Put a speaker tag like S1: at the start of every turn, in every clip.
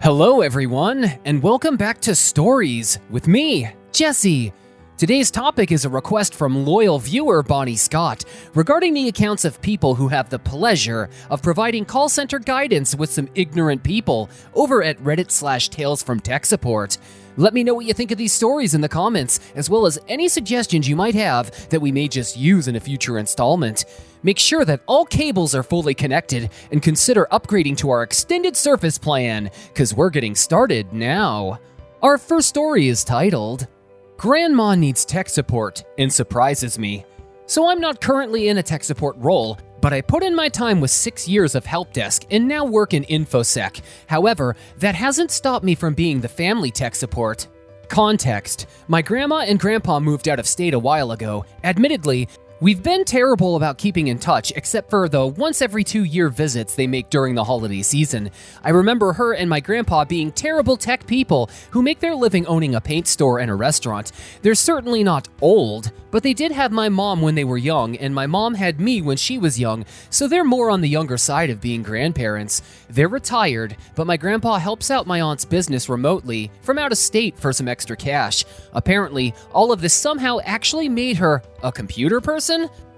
S1: Hello everyone, and welcome back to Stories with me, Jesse. Today's topic is a request from loyal viewer Bonnie Scott regarding the accounts of people who have the pleasure of providing call center guidance with some ignorant people over at Reddit/talesfromtechsupport. Let me know what you think of these stories in the comments, as well as any suggestions you might have that we may just use in a future installment. Make sure that all cables are fully connected and consider upgrading to our extended service plan, because we're getting started now. Our first story is titled, Grandma Needs Tech Support and Surprises Me. So I'm not currently in a tech support role, but I put in my time with 6 years of help desk and now work in InfoSec. However, that hasn't stopped me from being the family tech support. Context: my grandma and grandpa moved out of state a while ago. Admittedly, we've been terrible about keeping in touch, except for the once every 2-year visits they make during the holiday season. I remember her and my grandpa being terrible tech people who make their living owning a paint store and a restaurant. They're certainly not old, but they did have my mom when they were young, and my mom had me when she was young, so they're more on the younger side of being grandparents. They're retired, but my grandpa helps out my aunt's business remotely from out of state for some extra cash. Apparently, all of this somehow actually made her a computer person?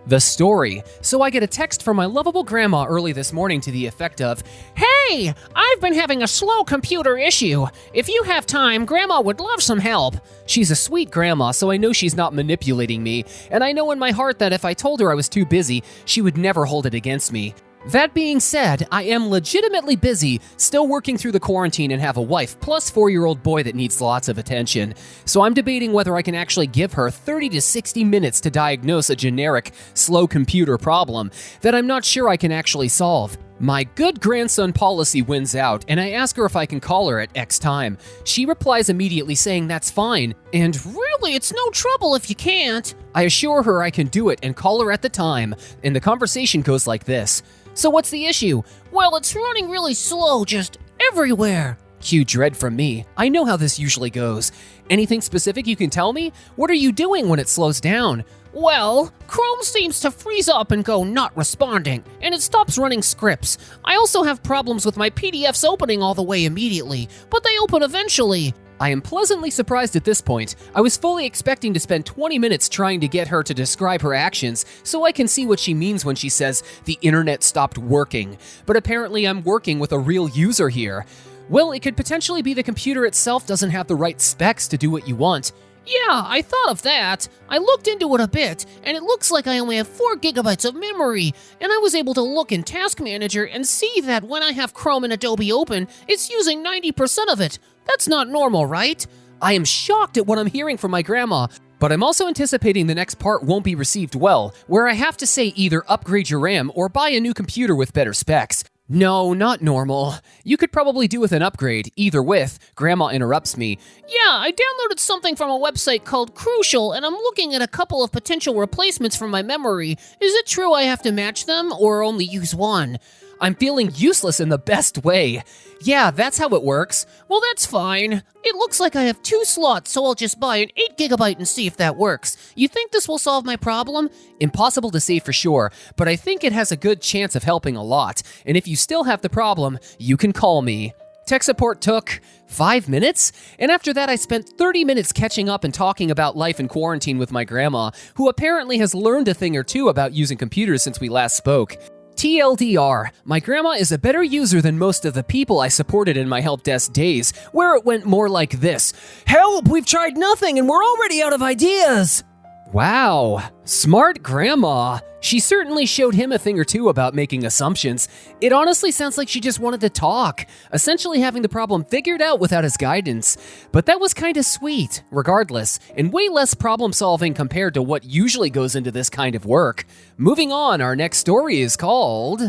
S1: The story. So I get a text from my lovable grandma early this morning to the effect of, "Hey, I've been having a slow computer issue. If you have time, Grandma would love some help." She's a sweet grandma, so I know she's not manipulating me, and I know in my heart that if I told her I was too busy, she would never hold it against me. That being said, I am legitimately busy, still working through the quarantine, and have a wife plus 4-year-old boy that needs lots of attention. So I'm debating whether I can actually give her 30 to 60 minutes to diagnose a generic, slow computer problem that I'm not sure I can actually solve. My good grandson policy wins out, and I ask her if I can call her at X time. She replies immediately saying that's fine, and really it's no trouble if you can't. I assure her I can do it and call her at the time, and the conversation goes like this. "So what's the issue?" "Well, it's running really slow, just everywhere." Cue dread from me. I know how this usually goes. "Anything specific you can tell me? What are you doing when it slows down?" "Well, Chrome seems to freeze up and go not responding, and it stops running scripts. I also have problems with my PDFs opening all the way immediately, but they open eventually." I am pleasantly surprised at this point. I was fully expecting to spend 20 minutes trying to get her to describe her actions so I can see what she means when she says the internet stopped working. But apparently I'm working with a real user here. Well, it could potentially be the computer itself doesn't have the right specs to do what you want. "Yeah, I thought of that. I looked into it a bit, and it looks like I only have 4 gigabytes of memory, and I was able to look in Task Manager and see that when I have Chrome and Adobe open, it's using 90% of it. That's not normal, right?" I am shocked at what I'm hearing from my grandma, but I'm also anticipating the next part won't be received well, where I have to say either upgrade your RAM or buy a new computer with better specs. "No, not normal. You could probably do with an upgrade, either with," Grandma interrupts me. "Yeah, I downloaded something from a website called Crucial, and I'm looking at a couple of potential replacements for my memory. Is it true I have to match them, or only use one?" I'm feeling useless in the best way. "Yeah, that's how it works." "Well, that's fine. It looks like I have 2 slots, so I'll just buy an 8 gigabyte and see if that works. You think this will solve my problem?" Impossible to say for sure, but I think it has a good chance of helping a lot. And if you still have the problem, you can call me. Tech support took 5 minutes, and after that I spent 30 minutes catching up and talking about life in quarantine with my grandma, who apparently has learned a thing or two about using computers since we last spoke. TLDR, my grandma is a better user than most of the people I supported in my help desk days, where it went more like this: "Help, we've tried nothing and we're already out of ideas." Wow, smart grandma. She certainly showed him a thing or two about making assumptions. It honestly sounds like she just wanted to talk, essentially having the problem figured out without his guidance. But that was kinda sweet, regardless, and way less problem solving compared to what usually goes into this kind of work. Moving on, our next story is called,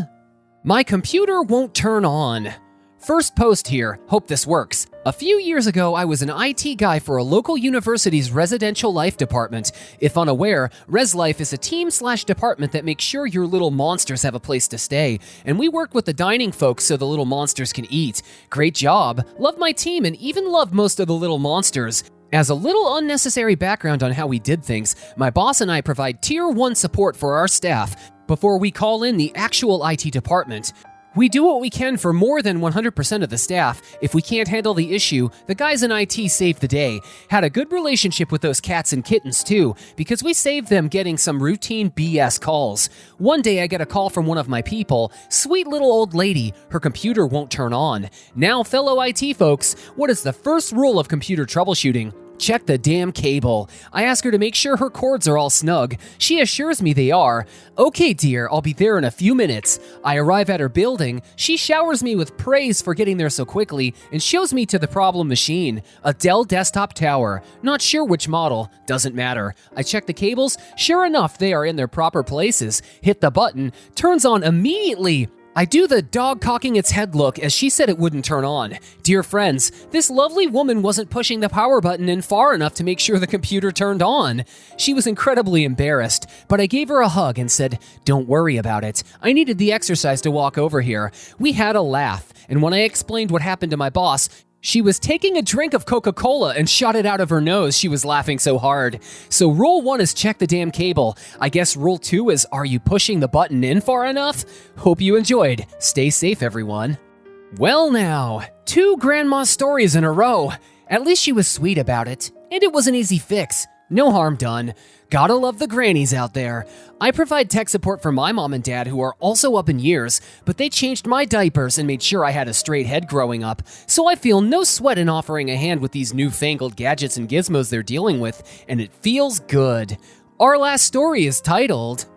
S1: My Computer Won't Turn On. First post here, hope this works. A few years ago, I was an IT guy for a local university's residential life department. If unaware, Res Life is a team/department that makes sure your little monsters have a place to stay, and we work with the dining folks so the little monsters can eat. Great job, love my team and even love most of the little monsters. As a little unnecessary background on how we did things, my boss and I provide Tier 1 support for our staff before we call in the actual IT department. We do what we can for more than 100% of the staff. If we can't handle the issue, the guys in IT save the day. Had a good relationship with those cats and kittens too, because we saved them getting some routine BS calls. One day I get a call from one of my people, sweet little old lady, her computer won't turn on. Now, fellow IT folks, what is the first rule of computer troubleshooting? Check the damn cable. I ask her to make sure her cords are all snug. She assures me they are. Okay, dear, I'll be there in a few minutes. I arrive at her building. She showers me with praise for getting there so quickly and shows me to the problem machine, a Dell desktop tower. Not sure which model. Doesn't matter. I check the cables. Sure enough, they are in their proper places. Hit the button. Turns on immediately. I do the dog cocking its head look as she said it wouldn't turn on. Dear friends, this lovely woman wasn't pushing the power button in far enough to make sure the computer turned on. She was incredibly embarrassed, but I gave her a hug and said, "Don't worry about it. I needed the exercise to walk over here." We had a laugh, and when I explained what happened to my boss, she was taking a drink of Coca-Cola and shot it out of her nose. She was laughing so hard. So rule 1 is check the damn cable. I guess rule 2 is, are you pushing the button in far enough? Hope you enjoyed. Stay safe, everyone. Well now, 2 grandma stories in a row. At least she was sweet about it, and it was an easy fix. No harm done. Gotta love the grannies out there. I provide tech support for my mom and dad who are also up in years, but they changed my diapers and made sure I had a straight head growing up, so I feel no sweat in offering a hand with these newfangled gadgets and gizmos they're dealing with, and it feels good. Our last story is titled,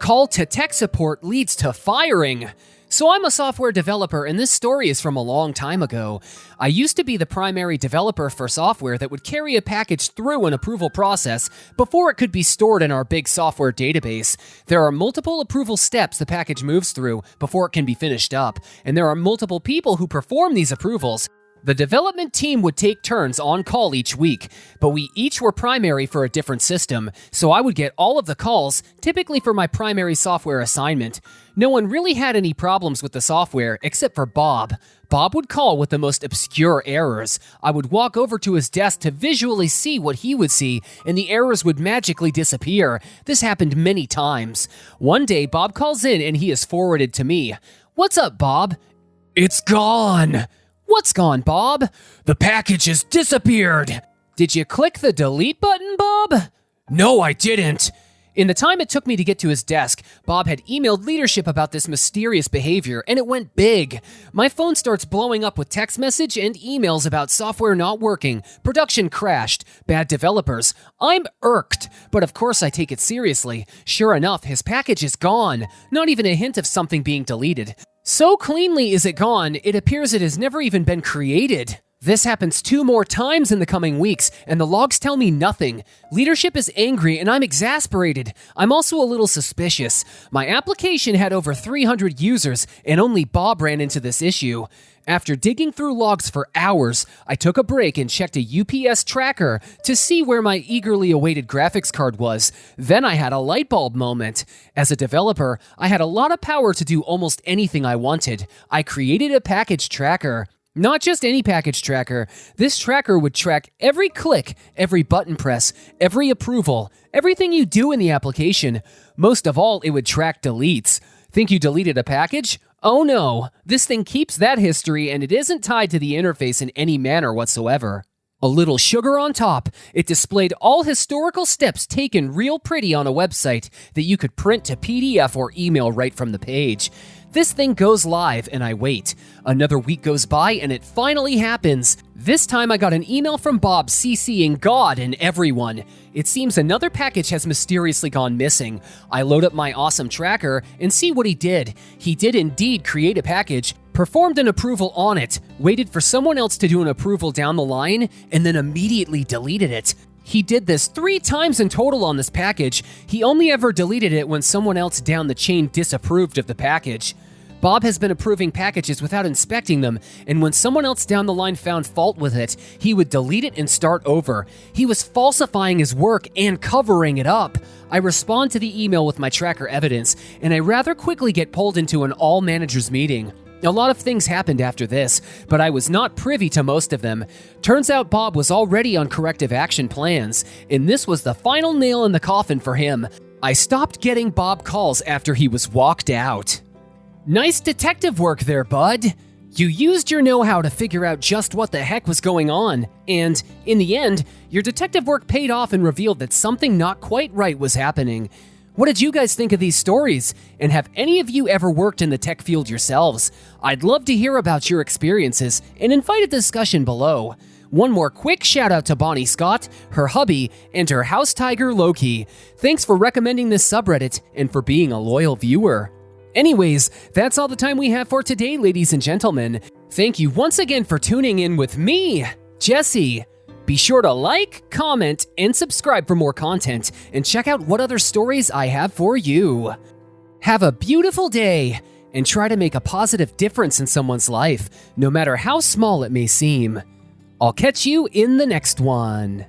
S1: Call to Tech Support Leads to Firing. So I'm a software developer, and this story is from a long time ago. I used to be the primary developer for software that would carry a package through an approval process before it could be stored in our big software database. There are multiple approval steps the package moves through before it can be finished up, and there are multiple people who perform these approvals. The development team would take turns on call each week, but we each were primary for a different system, so I would get all of the calls, typically for my primary software assignment. No one really had any problems with the software, except for Bob. Bob would call with the most obscure errors. I would walk over to his desk to visually see what he would see, and the errors would magically disappear. This happened many times. One day, Bob calls in and he is forwarded to me. "What's up, Bob?" "It's gone." "What's gone, Bob?" "The package has disappeared." "Did you click the delete button, Bob?" "No, I didn't." In the time it took me to get to his desk, Bob had emailed leadership about this mysterious behavior, and it went big. My phone starts blowing up with text message and emails about software not working, production crashed, bad developers. I'm irked, but of course I take it seriously. Sure enough, his package is gone. Not even a hint of something being deleted. So cleanly is it gone, it appears it has never even been created. This happens 2 more times in the coming weeks, and the logs tell me nothing. Leadership is angry, and I'm exasperated. I'm also a little suspicious. My application had over 300 users, and only Bob ran into this issue. After digging through logs for hours, I took a break and checked a UPS tracker to see where my eagerly awaited graphics card was. Then I had a light bulb moment. As a developer, I had a lot of power to do almost anything I wanted. I created a package tracker. Not just any package tracker. This tracker would track every click, every button press, every approval, everything you do in the application. Most of all, it would track deletes. Think you deleted a package? Oh no, this thing keeps that history and it isn't tied to the interface in any manner whatsoever. A little sugar on top, it displayed all historical steps taken real pretty on a website that you could print to PDF or email right from the page. This thing goes live and I wait. Another week goes by and it finally happens. This time I got an email from Bob CCing God and everyone. It seems another package has mysteriously gone missing. I load up my awesome tracker and see what he did. He did indeed create a package, performed an approval on it, waited for someone else to do an approval down the line, and then immediately deleted it. He did this 3 times in total on this package. He only ever deleted it when someone else down the chain disapproved of the package. Bob has been approving packages without inspecting them, and when someone else down the line found fault with it, he would delete it and start over. He was falsifying his work and covering it up. I respond to the email with my tracker evidence, and I rather quickly get pulled into an all-managers meeting. A lot of things happened after this, but I was not privy to most of them. Turns out Bob was already on corrective action plans, and this was the final nail in the coffin for him. I stopped getting Bob calls after he was walked out. Nice detective work there, bud. You used your know-how to figure out just what the heck was going on, and in the end, your detective work paid off and revealed that something not quite right was happening. What did you guys think of these stories? And have any of you ever worked in the tech field yourselves? I'd love to hear about your experiences and invite a discussion below. One more quick shout out to Bonnie Scott, her hubby, and her house tiger Loki. Thanks for recommending this subreddit and for being a loyal viewer. Anyways, that's all the time we have for today, ladies and gentlemen. Thank you once again for tuning in with me, Jesse. Be sure to like, comment, and subscribe for more content, and check out what other stories I have for you. Have a beautiful day, and try to make a positive difference in someone's life, no matter how small it may seem. I'll catch you in the next one.